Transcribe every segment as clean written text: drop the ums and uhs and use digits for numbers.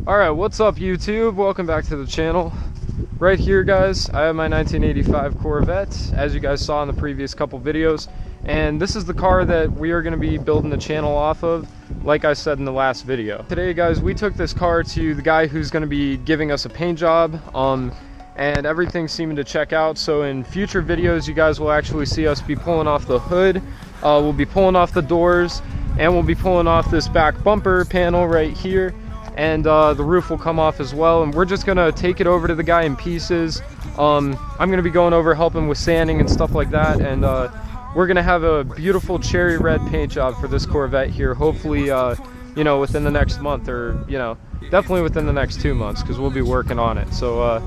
Alright, what's up YouTube? Welcome back to the channel. Right here guys, I have my 1985 Corvette, as you guys saw in the previous couple videos. And this is the car that we are going to be building the channel off of, like I said in the last video. Today guys, we took this car to the guy who's going to be giving us a paint job. And everything seemed to check out. So in future videos, you guys will actually see us be pulling off the hood. We'll be pulling off the doors, and we'll be pulling off this back bumper panel right here. And the roof will come off as well, and we're just gonna take it over to the guy in pieces. I'm gonna be going over helping with sanding and stuff like that, and we're gonna have a beautiful cherry red paint job for this Corvette here, hopefully you know, within the next month, or you know, definitely within the next 2 months, because we'll be working on it. So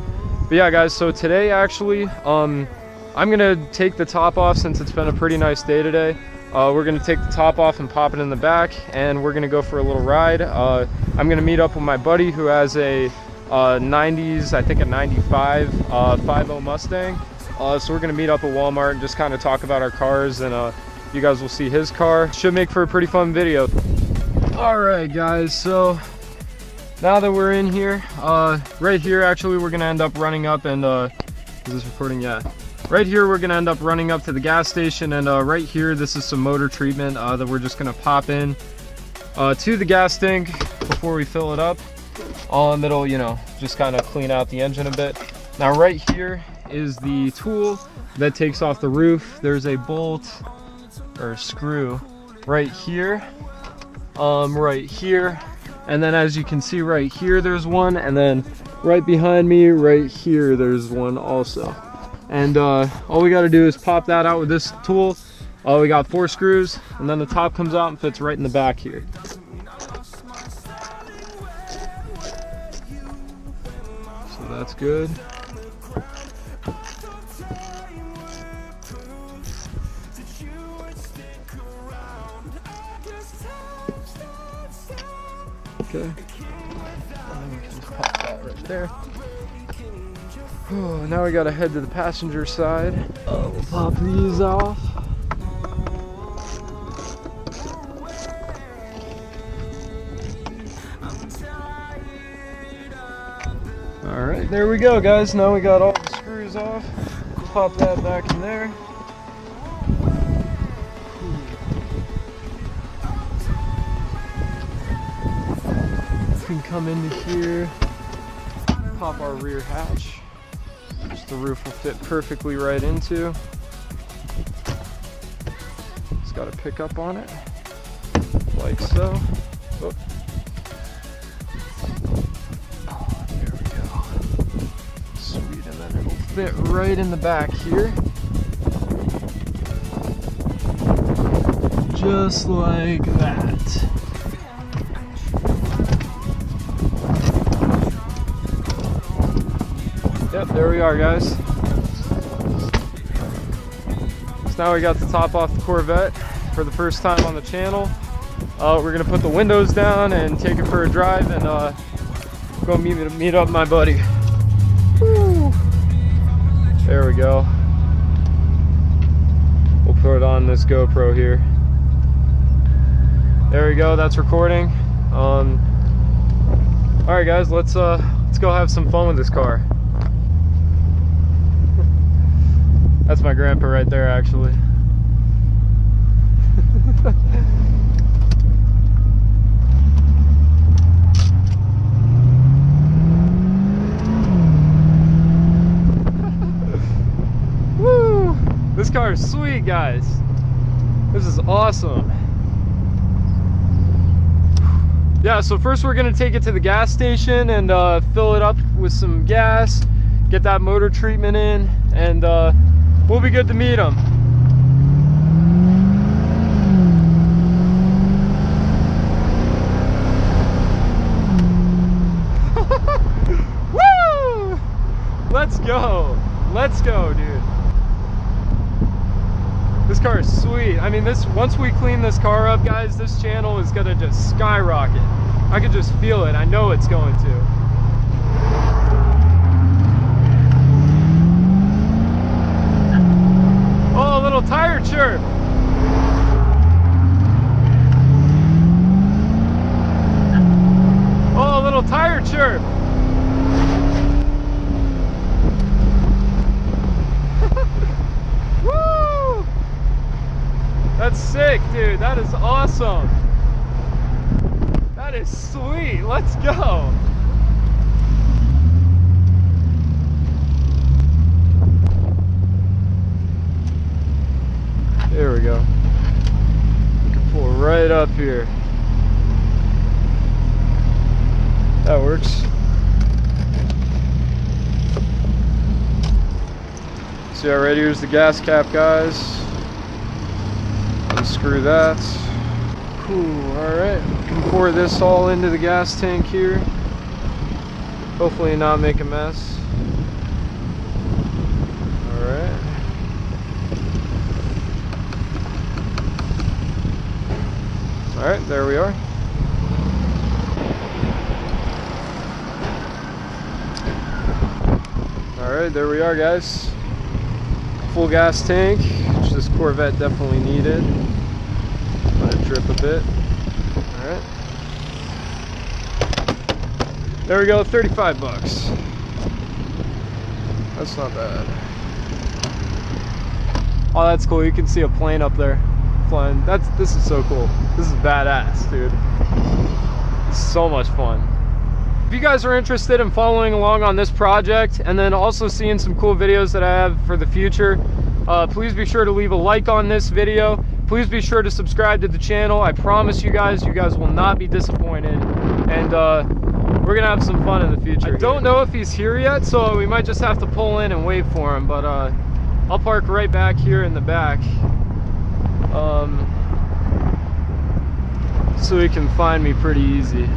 but yeah guys, so today actually I'm gonna take the top off since it's been a pretty nice day today. We're gonna take the top off and pop it in the back, and we're gonna go for a little ride. I'm gonna meet up with my buddy who has a 90s, I think a 95 5.0 Mustang. So we're gonna meet up at Walmart and just kind of talk about our cars, and you guys will see his car. Should make for a pretty fun video. All right guys, so now that we're in here, right here actually we're gonna end up running up and is this recording? Yeah. Right here we're gonna end up running up to the gas station, and right here this is some motor treatment that we're just gonna pop in to the gas tank before we fill it up. It'll, you know, just kind of clean out the engine a bit. Now right here is the tool that takes off the roof. There's a bolt or screw right here, right here, and then as you can see right here there's one, and then right behind me right here there's one also. And all we got to do is pop that out with this tool. We got 4 screws, and then the top comes out and fits right in the back here. So that's good. Okay. And then we can just pop that right there. Oh, now we gotta head to the passenger side. We'll pop these off. Alright, there we go guys. Now we got all the screws off. Pop that back in there. We can come into here, pop our rear hatch. The roof will fit perfectly right into. It's got a pickup on it, like so. Oh. Oh, there we go. Sweet, and then it'll fit right in the back here. Just like that. Yep, there we are guys. So now we got the top off the Corvette for the first time on the channel. We're gonna put the windows down and take it for a drive, and go meet up my buddy. Woo. There we go. We'll put on this GoPro here. There we go, that's recording. Alright guys, let's go have some fun with this car. That's my grandpa right there, actually. Woo! This car is sweet, guys. This is awesome. Yeah, so first we're gonna take it to the gas station and fill it up with some gas, get that motor treatment in, and we'll be good to meet him. Woo! Let's go. Let's go, dude. This car is sweet. I mean, once we clean this car up, guys, this channel is gonna just skyrocket. I can just feel it. I know it's going to. Oh, a little tire chirp. Tire chirp. Woo! That's sick, dude. That is awesome. That is sweet. Let's go. There we go. You can pull right up here. That works. See, right here's the gas cap, guys. Unscrew that. Cool, alright. Can pour this all into the gas tank here. Hopefully not make a mess. Alright. Alright, there we are. Alright, there we are, guys. Full gas tank, which this Corvette definitely needed. Let it drip a bit. Alright. There we go, 35 bucks. That's not bad. Oh, that's cool. You can see a plane up there flying. This is so cool. This is badass, dude. It's so much fun. If you guys are interested in following along on this project and then also seeing some cool videos that I have for the future, please be sure to leave a like on this video. Please be sure to subscribe to the channel. I promise you guys will not be disappointed. And we're gonna have some fun in the future. I don't know if he's here yet, so we might just have to pull in and wait for him, but I'll park right back here in the back. So he can find me pretty easy.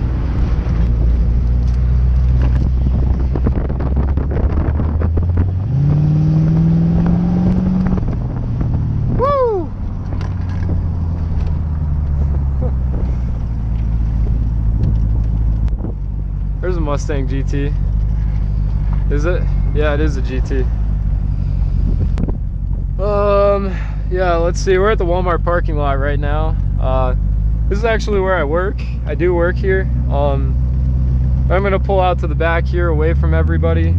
Woo! There's a Mustang GT. Is it? Yeah, it is a GT. Yeah, let's see. We're at the Walmart parking lot right now. This is actually where I work. I do work here. I'm gonna pull out to the back here away from everybody.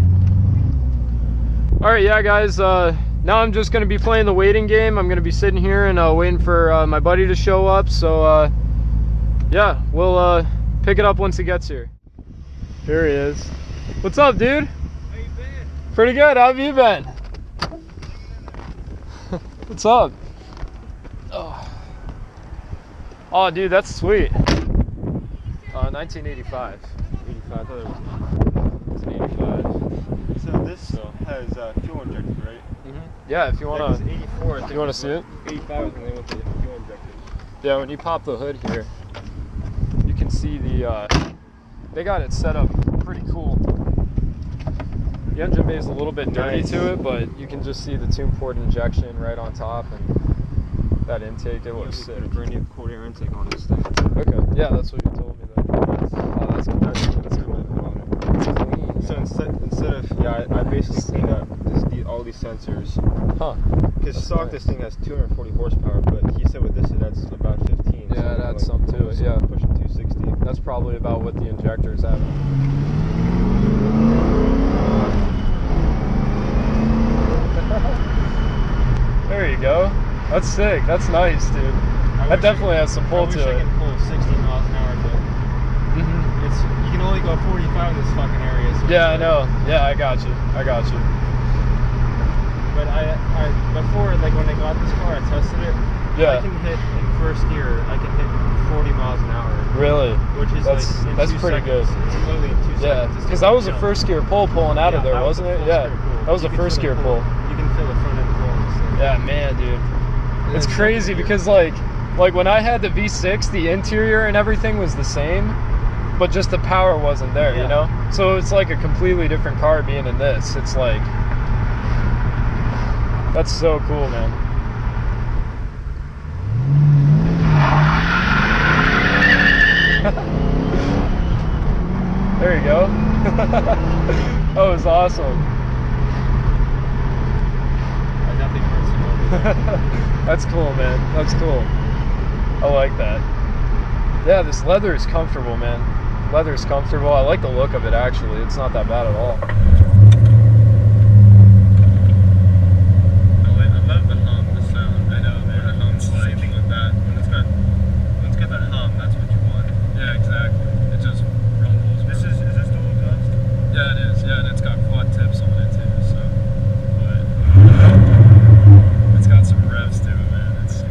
Alright, yeah guys, now I'm just gonna be playing the waiting game. I'm gonna be sitting here and waiting for my buddy to show up. So yeah, we'll pick it up once he gets here. Here he is. What's up, dude? How you been? Pretty good. How have you been? What's up? Oh, dude, that's sweet. 1985. 85. I thought it was an 85. So this has fuel injected, right? Mm-hmm. Yeah, if you want to. 84. You want to see it? 85 is when they went to fuel injected. Yeah, when you pop the hood here, you can see the. They got it set up pretty cool. The engine bay is a little bit dirty to it, but you can just see the tune port injection right on top, and that intake, it looks sick. Put a brand new cold air intake on this thing. Okay, yeah, that's what you told me though. Oh, that's cool. That's cool. It's clean. So instead of, yeah, I basically cleaned up all these sensors. Huh. Because stock this thing has 240 horsepower, but he said with this it adds about 15. Yeah, so it adds some to it, yeah. Pushing 260. That's probably about what the injectors have. There you go. That's sick. That's nice, dude. That definitely has some pull to it. I can pull 60 miles an hour, but you can only go 45 in this fucking area. So yeah, I know. Yeah, I got you. I got you. But I before, like when I got this car, I tested it. Yeah. I can hit in first gear. I can hit 40 miles an hour. Really? Which is that's pretty good. It's literally in 2 seconds. Yeah, because that was a first gear pull pulling out of there, wasn't it? Yeah, that was a first gear pull. You can feel the front end pull. Yeah, man, dude. It's crazy because like when I had the V6, the interior and everything was the same, but just the power wasn't there, you know? So it's like a completely different car being in this. It's like, that's so cool, man. There you go. That was awesome. Nothing hurts you over. That's cool, man. That's cool. I like that. Yeah, this leather is comfortable, man. Leather's comfortable. I like the look of it actually. It's not that bad at all. I love the hum, the sound. I know, man. The hum's like, same thing with that. When it's got that hum, that's what you want. Yeah, exactly. It just rumbles. Is this dual exhaust? Yeah, it is. Yeah, and it's got quad tips on it too. So, but it's got some revs to it, man. It's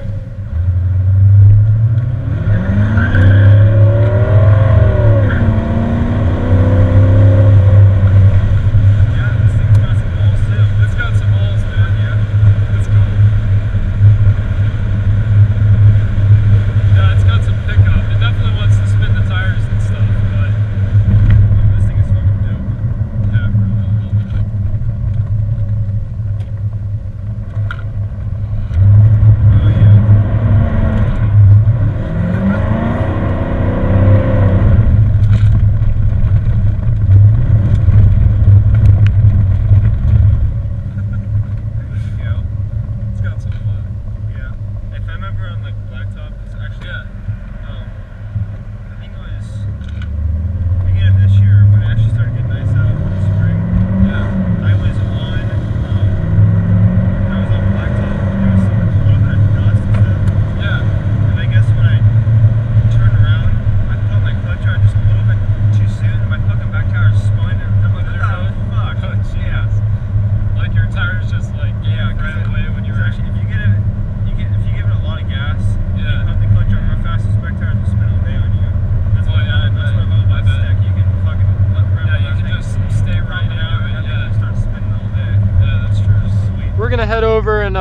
gonna head over and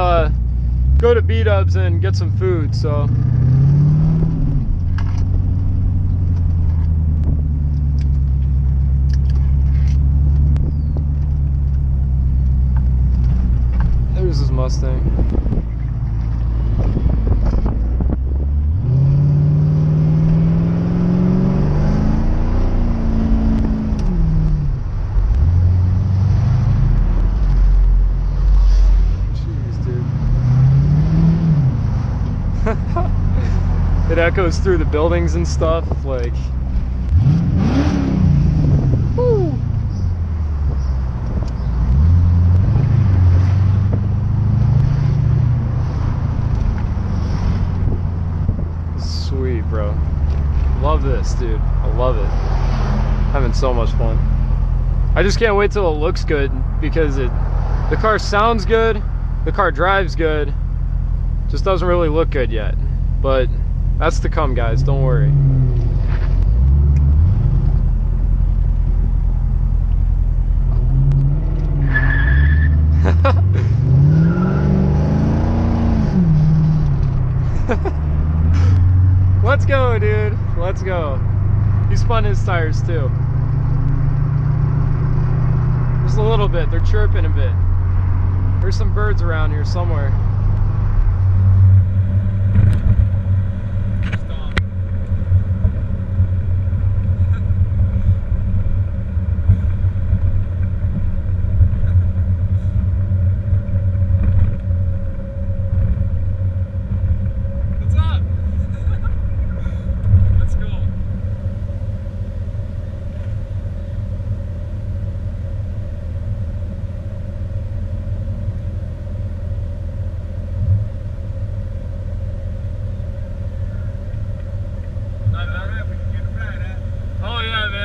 go to B-Dubs and get some food, so there's his Mustang. It echoes through the buildings and stuff, like. Woo. Sweet, bro. Love this, dude. I love it. Having so much fun. I just can't wait till it looks good because the car sounds good, the car drives good, just doesn't really look good yet. But that's to come, guys, don't worry. Let's go, dude. Let's go. He spun his tires too. Just a little bit. They're chirping a bit. There's some birds around here somewhere.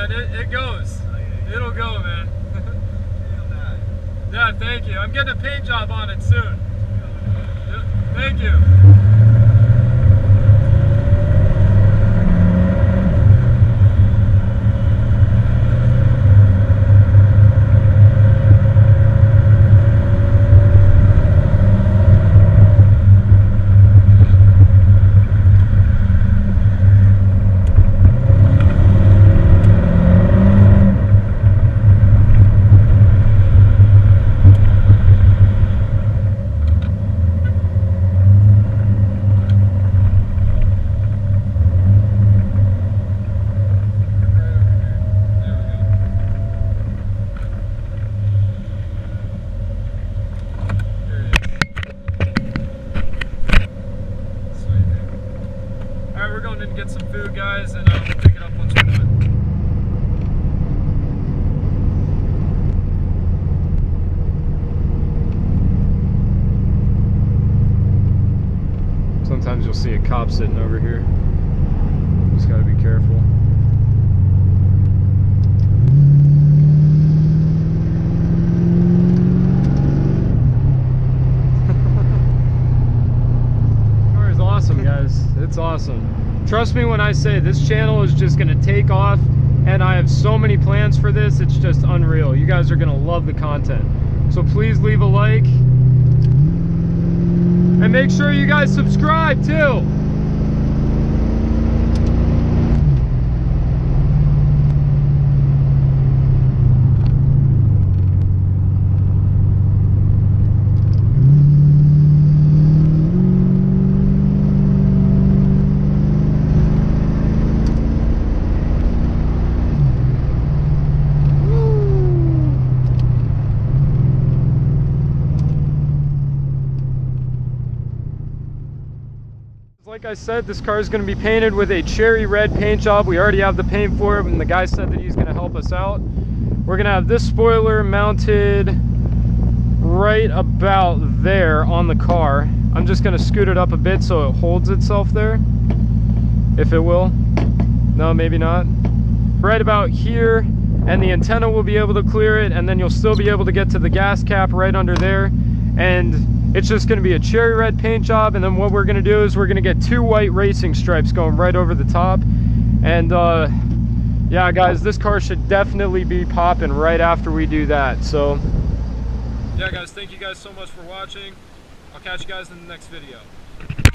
It goes. It'll go, man. Yeah, thank you. I'm getting a paint job on it soon. Thank you. We're going in to get some food, guys, and we'll pick it up once we're done. cop sitting over here. Just gotta be careful. Car is awesome, guys. It's awesome. Trust me when I say this channel is just gonna take off, and I have so many plans for this. It's just unreal. You guys are gonna love the content. So please leave a like. And make sure you guys subscribe too. Like I said, this car is going to be painted with a cherry red paint job. We already have the paint for it, and the guy said that he's going to help us out. We're going to have this spoiler mounted right about there on the car. I'm just going to scoot it up a bit so it holds itself there, if it will. No, maybe not. Right about here, and the antenna will be able to clear it, and then you'll still be able to get to the gas cap right under there. And it's just going to be a cherry red paint job, and then what we're going to do is we're going to get 2 white racing stripes going right over the top. And yeah, guys, this car should definitely be popping right after we do that. So yeah, guys, thank you guys so much for watching. I'll catch you guys in the next video.